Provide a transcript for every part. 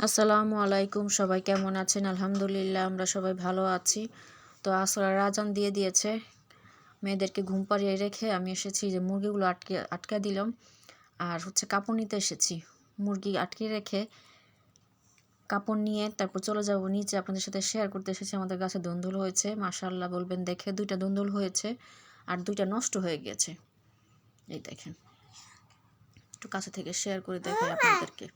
আসসালামু আলাইকুম, সবাই কেমন আছেন? আলহামদুলিল্লাহ আমরা সবাই ভালো আছি। তো আসরের আজান দিয়ে দিয়েছে, মেয়েদেরকে ঘুম পাড়িয়ে রেখে আমি এসেছি যে মুরগিগুলো আটকে দিলাম, আর কাপড় নিতে এসেছি। মুরগি আটকে রেখে কাপড় নিয়ে তারপর চলে যাব নিচে, আপনাদের সাথে শেয়ার করতে এসেছি। আমাদের গাছে ধুন্দুল হয়েছে, মাশাআল্লাহ বলবেন দেখে। 2টা ধুন্দুল হয়েছে আর 2টা নষ্ট হয়ে গেছে। এই দেখেন, একটু কাছে থেকে শেয়ার করে দেখাই আপনাদেরকে।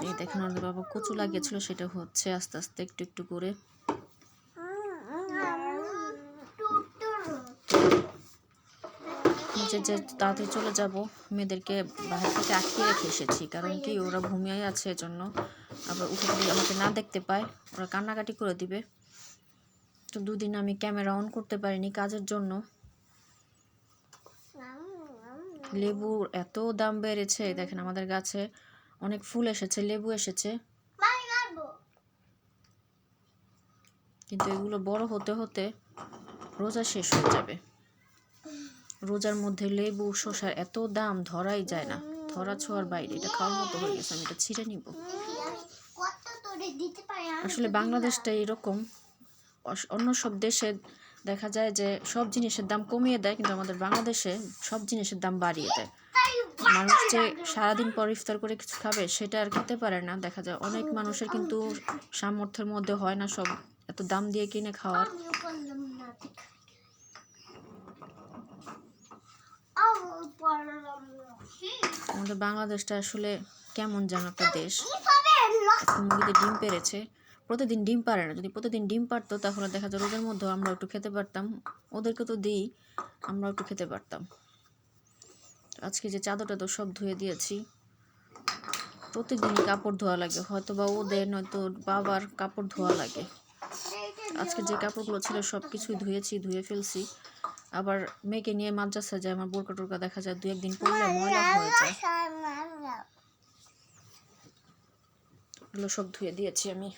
এই দেখেন, আমাদের বাবা কচু লাগিয়েছিল, সেটা হচ্ছে আস্তে আস্তে একটু একটু করে। নিচে যে তাড়াতাড়ি চলে যাব, মেয়েদেরকে বাহির থেকে আটকে রেখে এসেছি, কারণ কি ওরা ঘুমিয়ে আছে, এজন্য। আবার উঠে যদি আমাকে না দেখতে পায় ওরা কান্নাকাটি করে দিবে। তো 2 দিন আমি ক্যামেরা অন করতে পারিনি কাজের জন্য। লেবুর এত দাম বেড়েছে, দেখেন আমাদের গাছে অনেক ফুল এসেছে, লেবু এসেছে, কিন্তু এগুলো বড় হতে হতে রোজা শেষ হয়ে যাবে। রোজার মধ্যে লেবু শসার এত দাম, ধরাই যায় না, ধরা ছোঁয়ার বাইরে। এটা খাওয়ার মতো হয়ে গেছে, আমি এটা ছিঁড়ে নিব। আসলে বাংলাদেশটা এরকম, অন্য সব দেশে দেখা যায় যে সব জিনিসের দাম কমিয়ে দেয়, কিন্তু আমাদের বাংলাদেশে সব জিনিসের দাম বাড়িয়ে দেয়। মানুষ যে সারাদিন পর ইফতার করে কিছু খাবে সেটা আর খেতে পারে না। দেখা যায় অনেক মানুষের কিন্তু সামর্থ্যের মধ্যে হয় না সব এত দাম দিয়ে কিনে খাওয়ার। আমাদের বাংলাদেশটা আসলে কেমন যেন একটা দেশ। মুরগিতে ডিম পেড়েছে, প্রতিদিন ডিম পারে না। যদি প্রতিদিন ডিম পারতো তাহলে দেখা যায় রোজার মধ্যেও আমরা একটু খেতে পারতাম, ওদেরকে তো দিই, আমরা একটু খেতে পারতাম। আজকে যে চাদরটা তো সব ধুয়ে দিয়েছি, প্রতিদিন কাপড় ধোয়া লাগে, হয়তো বা ওদের নয়তো বাবার কাপড় ধোয়া লাগে। আজকে যে কাপড়গুলো ছিল সব কিছুই ধুয়ে ফেলছি। আবার মেয়েকে নিয়ে মাদ্রাসা যায়, আমার বোরকা টোরকা দেখা যায় 2-1 দিন পরলে ময়লা হয়ে যায়। এগুলো সব ধুয়ে দিয়েছি আমি।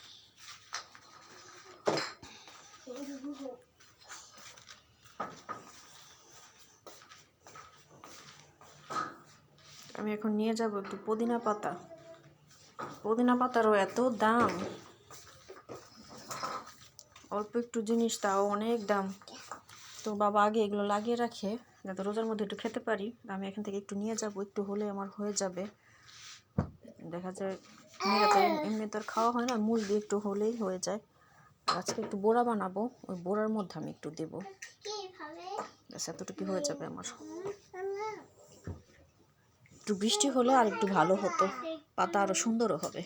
আমি এখন নিয়ে যাব একটু পুদিনা পাতা। পুদিনা পাতারও এত দাম, অল্প একটু জিনিস তাও অনেক দাম। তো বাবা আগে এগুলো লাগিয়ে রাখে যাতে রোজার মধ্যে একটু খেতে পারি। আমি এখান থেকে একটু নিয়ে যাব, একটু হলে আমার হয়ে যাবে। দেখা যায় মেয়েরা তো এমনি তো আর খাওয়া হয় না, মূল দিয়ে একটু হলেই হয়ে যায়। আজকে একটু বড়া বানাবো, ওই বড়ার মধ্যে আমি একটু দেবো, এতটুকু হয়ে যাবে আমার। একটু বৃষ্টি হলে আর একটু ভালো হতো, পাতা আরো সুন্দরও হবে।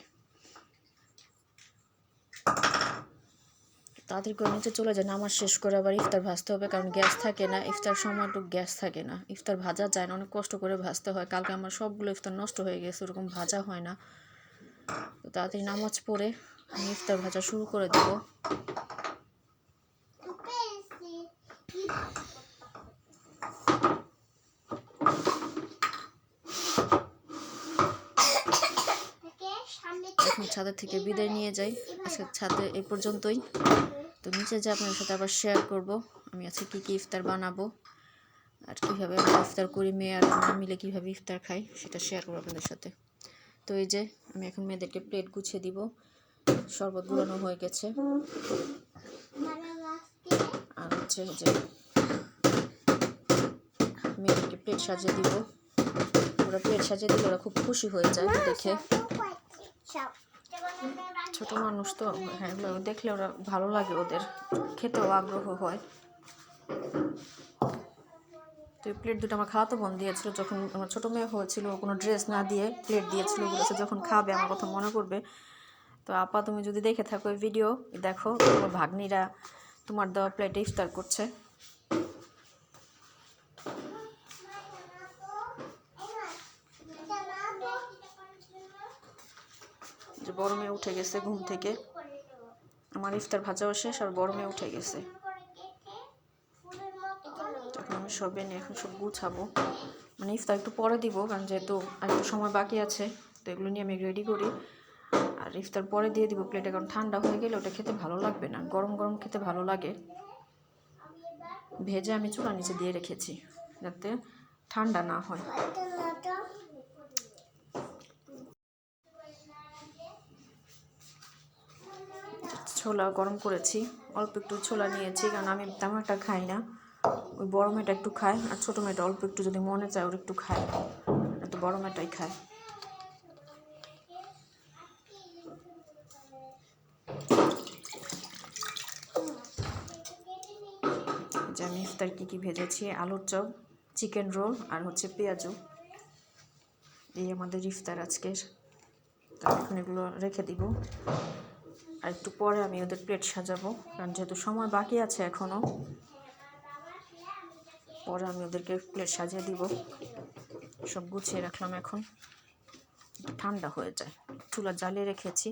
তাড়াতাড়ি করে নিচে চলে যায়, নামাজ শেষ করে আবার ইফতার ভাজতে হবে, কারণ গ্যাস থাকে না। ইফতার সময়টুকু গ্যাস থাকে না, ইফতার ভাজা যায় না, অনেক কষ্ট করে ভাজতে হয়। কালকে আমার সবগুলো ইফতার নষ্ট হয়ে গেছে, ওরকম ভাজা হয় না। তো তাড়াতাড়ি নামাজ পড়ে আমি ইফতার ভাজা শুরু করে দেব। এখন ছাদের থেকে বিদায় নিয়ে যাই। আজকে ছাদে এই পর্যন্তই। তো নিচে যে আপনাদের সাথে আবার শেয়ার করব আমি আজকে কী কী ইফতার বানাবো আর কীভাবে আমরা ইফতার করি, মেয়ে আর আমরা মিলে কীভাবে ইফতার খাই সেটা শেয়ার করবো আপনাদের সাথে। তো এই যে আমি এখন মেয়েদেরকে প্লেট গুছিয়ে দিব, শরবত গুলানো হয়ে গেছে। আর যে মেয়েদেরকে প্লেট সাজিয়ে দিব, ওরা প্লেট সাজিয়ে দিলে ওরা খুব খুশি হয়ে যায় দেখে। ছোট মানুষ তো, হ্যাঁ, এগুলো দেখলে ওরা ভালো লাগে, ওদের খেতেও আগ্রহ হয়। তো এই প্লেট দুটো আমার খাওয়াতে বোন দিয়েছিল যখন আমার ছোটো মেয়ে হয়েছিল, কোনো ড্রেস না দিয়ে প্লেট দিয়েছিল, বলেছে যখন খাবে আমার কথা মনে করবে। তো আপা, তুমি যদি দেখে থাকো এই ভিডিও, দেখো তোমার ভাগ্নিরা তোমার দেওয়া প্লেটে ইফতার করছে। যে বড় মেয়ে উঠে গেছে ঘুম থেকে, আমার ইফতার ভাজাও শেষ আর বড় মেয়ে উঠে গেছে। এখন আমি সব এনে এখন সব গুছাবো, মানে ইফতার একটু পরে দিব, কারণ যেহেতু আর একটু সময় বাকি আছে। তো এগুলো নিয়ে আমি রেডি করি, আর ইফতার পরে দিয়ে দিব প্লেটে, কারণ ঠান্ডা হয়ে গেলে ওটা খেতে ভালো লাগবে না, গরম গরম খেতে ভালো লাগে। ভেজে আমি চুলার নিচে দিয়ে রেখেছি যাতে ঠান্ডা না হয়। ছোলা গরম করেছি, অল্প একটু ছোলা নিয়েছি, কারণ আমি তেমন একটা খাই না। ওই বড় মেয়েটা একটু খায়, আর ছোটো মেয়েটা অল্প একটু যদি মনে চায় ওর একটু খায়, তো বড় মেয়েটাই খায়। যে আমি ইফতার কী ভেজেছি, আলুর চপ, চিকেন রোল আর হচ্ছে পেঁয়াজু। এই আমাদের ইফতার আজকের। তো এখন এগুলো রেখে দিব, আর একটু পরে আমি ওদের প্লেট সাজাবো, কারণ যেহেতু সময় বাকি আছে এখনও, পরে আমি ওদেরকে প্লেট সাজিয়ে দিব। সব গুছিয়ে রাখলাম, এখন ঠান্ডা হয়ে যায়। চুলা জ্বালিয়ে রেখেছি।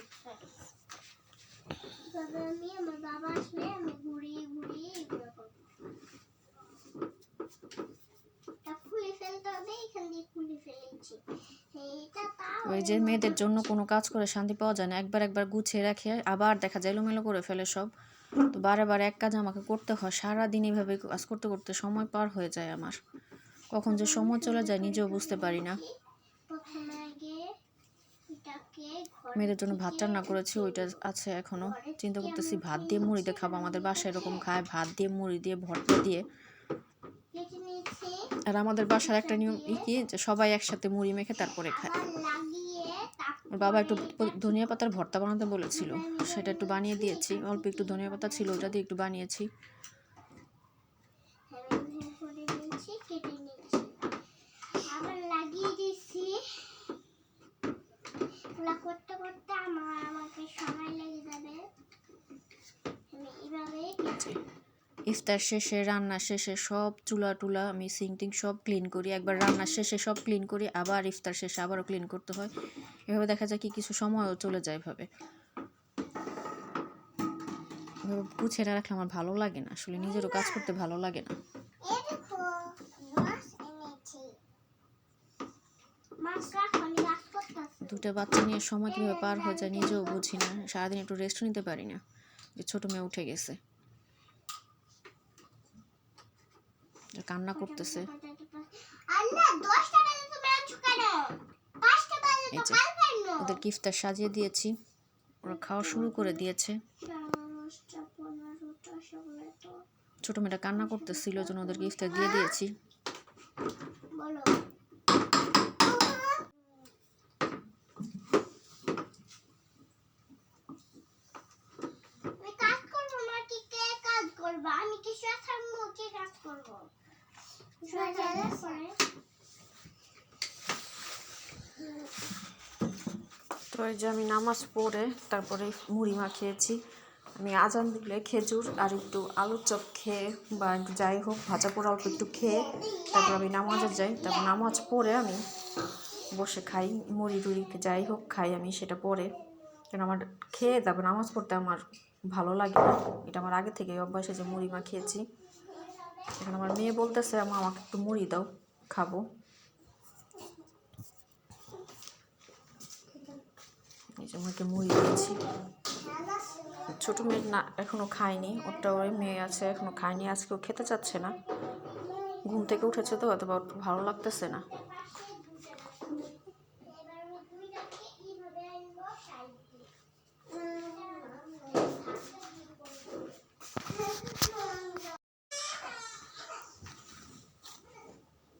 ওই যে মেয়েদের জন্য কোনো কাজ করে শান্তি পাওয়া যায় না, একবার গুছিয়ে রাখে আবার দেখা যায় এলোমেলো করে ফেলে সব। তো বারে বারে এক কাজ আমাকে করতে হয়, সারাদিন এইভাবে কাজ করতে করতে সময় পার হয়ে যায় আমার। কখন যে সময় চলে যায় নিজেও বুঝতে পারি না। মেয়েদের জন্য ভাত রান্না করেছি, ওইটা আছে এখনো। চিন্তা করতেছি ভাত দিয়ে মুড়ি দিয়ে খাবো, আমাদের বাসায় এরকম খায়, ভাত দিয়ে মুড়ি দিয়ে ভর্তা দিয়ে। আর আমাদের বাসার একটা নিয়ম কি, যে সবাই একসাথে মুড়ি মেখে তারপরে খায়। ওর বাবা একটু ধনিয়া পাতার ভর্তা বানাতে বলেছিল, সেটা একটু বানিয়ে দিয়েছি। অল্প একটু ধনিয়া পাতা ছিল, ওটা দিয়ে একটু বানিয়েছি। ইফতার শেষে, রান্না শেষে সব চুলা টুলা আমি সিং সব ক্লিন করি। একবার রান্নার শেষে সব ক্লিন করি, আবার ইফতার শেষে আবারও ক্লিন করতে হয়। এভাবে দেখা যায় কি কিছু সময়ও চলে যায়। এভাবে গুছিয়ে না রাখলে আমার ভালো লাগে না, আসলে নিজেরও কাজ করতে ভালো লাগে না। দুটো বাচ্চা নিয়ে সময় কীভাবে পার হয়ে যায় নিজেও বুঝি না। সারাদিন একটু রেস্ট নিতে পারি না, যে ছোটো মেয়ে উঠে গেছে, কান্না করতেছে। এই যে ওদের ইফতার সাজিয়ে দিয়েছি, ওরা খাওয়া শুরু করে দিয়েছে। ছোট মেয়েটা কান্না করতেছিল, জন্য ওদেরকে ইফতার দিয়ে দিয়েছি। তো এই যে আমি নামাজ পড়ে তারপরে মুড়ি মাখিয়েছি। আমি আজান দিলে খেজুর আর একটু আলুর চপ খেয়ে, বা একটু যাই হোক ভাজা পোড়া অল্প একটু খেয়ে তারপর আমি নামাজে যাই। তারপর নামাজ পড়ে আমি বসে খাই, মুড়ি টুড়ি যাই হোক খাই আমি সেটা পরে। কারণ আমার খেয়ে তারপর নামাজ পড়তে আমার ভালো লাগে না, এটা আমার আগে থেকে অভ্যাসে যে মুড়ি মাখিয়েছি। এখন আমার মেয়ে বলতেছে আমা আমাকে একটু মুড়ি দাও, খাবো। এই যে আমাকে মুড়ি দিয়েছি। ছোটো মেয়ে না এখনও খায়নি, ওটা ওই মেয়ে আছে এখনও খায়নি, আজকেও খেতে চাচ্ছে না। ঘুম থেকে উঠেছে তো অথবা ভালো লাগতেছে না।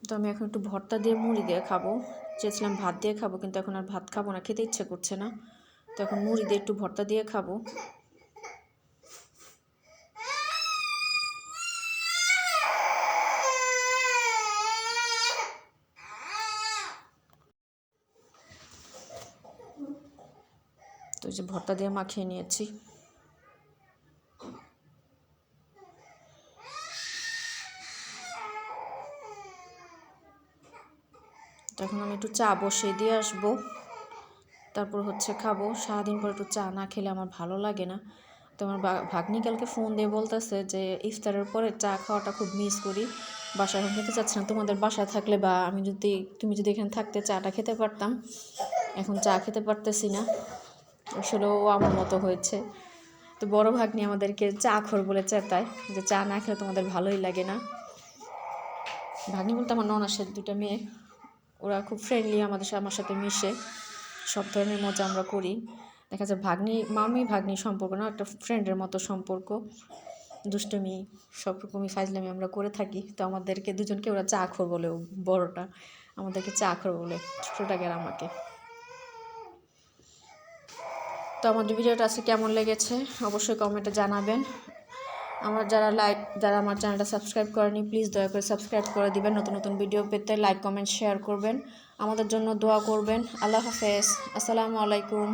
তো আমি এখন একটু ভর্তা দিয়ে মুড়ি দিয়ে খাবো। চেয়েছিলাম ভাত দিয়ে খাবো, কিন্তু এখন আর ভাত খাবো না, খেতে ইচ্ছে করছে না। তো এখন মুড়ি দিয়ে একটু ভর্তা দিয়ে খাবো। তো যে ভর্তা দিয়ে মাখিয়ে নিয়েছি। এখন আমি একটু চা বসিয়ে দিয়ে আসবো, তারপর হচ্ছে খাবো। সারাদিন পর একটু চা না খেলে আমার ভালো লাগে না। তো আমার ভাগ্নি কালকে ফোন দিয়ে বলতেছে যে ইফতারের পরে চা খাওয়াটা খুব মিস করি, বাসায় এখন খেতে চাচ্ছি না। তোমাদের বাসায় থাকলে বা তুমি যদি এখানে থাকতে চাটা খেতে পারতাম, এখন চা খেতে পারতেছি না। আসলে ও আমার মতো হয়েছে। তো বড় ভাগ্নি আমাদেরকে চা খোর বলে চেতায়, যে চা না খেলে তোমাদের ভালোই লাগে না। ভাগ্নি বলতে আমার ননাসের দুটো মেয়ে, ওরা খুব ফ্রেন্ডলি, আমার সাথে মিশে, সব ধরনের মজা আমরা করি। দেখা যায় মামি ভাগ্নি সম্পর্ক না, একটা ফ্রেন্ডের মতো সম্পর্ক, দুষ্টুমি সব রকমই ফাজলামি আমরা করে থাকি। তো আমাদেরকে দুজনকে ওরা চা খোর বলে, বড়টা আমাদেরকে চা খোর বলে, ছোটোটাকে আর আমাকে। তো আমাদের ভিডিওটা আজকে কেমন লেগেছে অবশ্যই কমেন্টে জানাবেন। যারা আমার চ্যানেলটা সাবস্ক্রাইব করেনি প্লিজ দয়া করে সাবস্ক্রাইব করে দিবেন। নতুন নতুন ভিডিও পেতে লাইক কমেন্ট শেয়ার করবেন, আমাদের জন্য দোয়া করবেন। আল্লাহ হাফেজ, আসসালামু আলাইকুম।